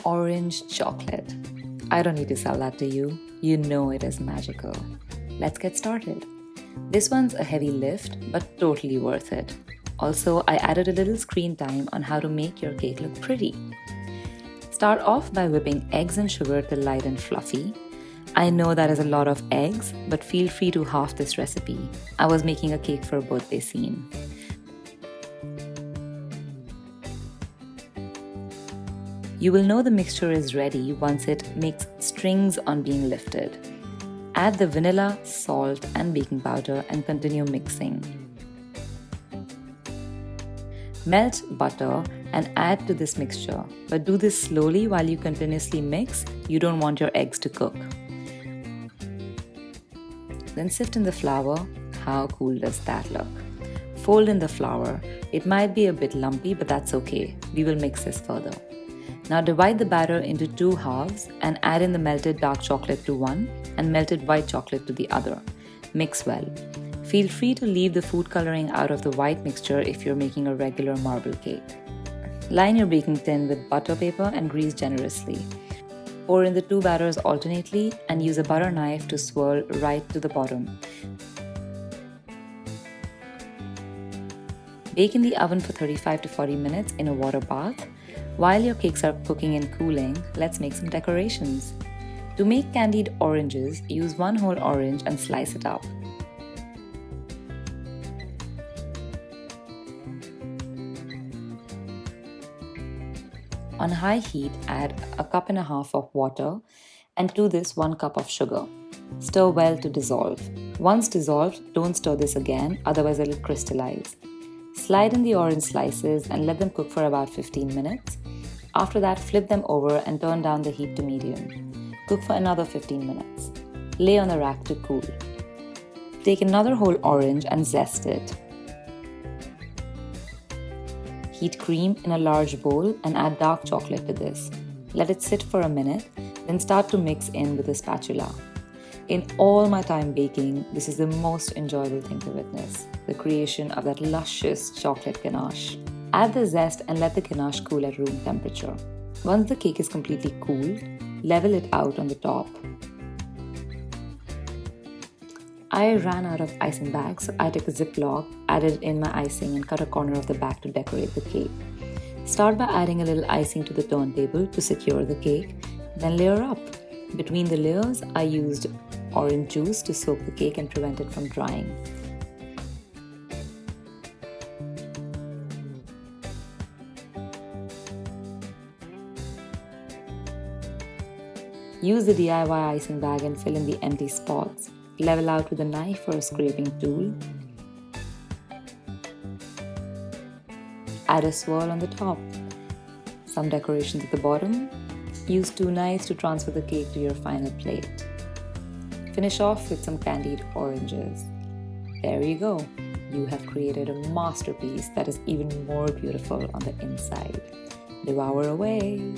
orange chocolate. I don't need to sell that to you. You know it is magical. Let's get started. This one's a heavy lift, but totally worth it. Also, I added a little screen time on how to make your cake look pretty. Start off by whipping eggs and sugar till light and fluffy. I know that is a lot of eggs, but feel free to half this recipe. I was making a cake for a birthday scene. You will know the mixture is ready once it makes strings on being lifted. Add the vanilla, salt, and baking powder and continue mixing. Melt butter and add to this mixture, but do this slowly while you continuously mix. You don't want your eggs to cook. Then sift in the flour. How cool does that look? Fold in the flour. It might be a bit lumpy, but that's okay. We will mix this further. Now divide the batter into 2 halves and add in the melted dark chocolate to one and melted white chocolate to the other. Mix well. Feel free to leave the food coloring out of the white mixture if you're making a regular marble cake. Line your baking tin with butter paper and grease generously. Pour in the 2 batters alternately and use a butter knife to swirl right to the bottom. Bake in the oven for 35 to 40 minutes in a water bath. While your cakes are cooking and cooling, let's make some decorations. To make candied oranges, use 1 whole orange and slice it up. On high heat, add a cup and a half of water and to this 1 cup of sugar. Stir well to dissolve. Once dissolved, don't stir this again, otherwise it will crystallize. Slide in the orange slices and let them cook for about 15 minutes. After that, flip them over and turn down the heat to medium. Cook for another 15 minutes. Lay on the rack to cool. Take another whole orange and zest it. Heat cream in a large bowl and add dark chocolate to this. Let it sit for a minute, then start to mix in with a spatula. In all my time baking, this is the most enjoyable thing to witness, the creation of that luscious chocolate ganache. Add the zest and let the ganache cool at room temperature. Once the cake is completely cooled, level it out on the top. I ran out of icing bags, so I took a Ziploc, added in my icing and cut a corner of the bag to decorate the cake. Start by adding a little icing to the turntable to secure the cake, then layer up. Between the layers, I used orange juice to soak the cake and prevent it from drying. Use the DIY icing bag and fill in the empty spots. Level out with a knife or a scraping tool. Add a swirl on the top. Some decorations at the bottom. Use 2 knives to transfer the cake to your final plate. Finish off with some candied oranges. There you go. You have created a masterpiece that is even more beautiful on the inside. Devour away!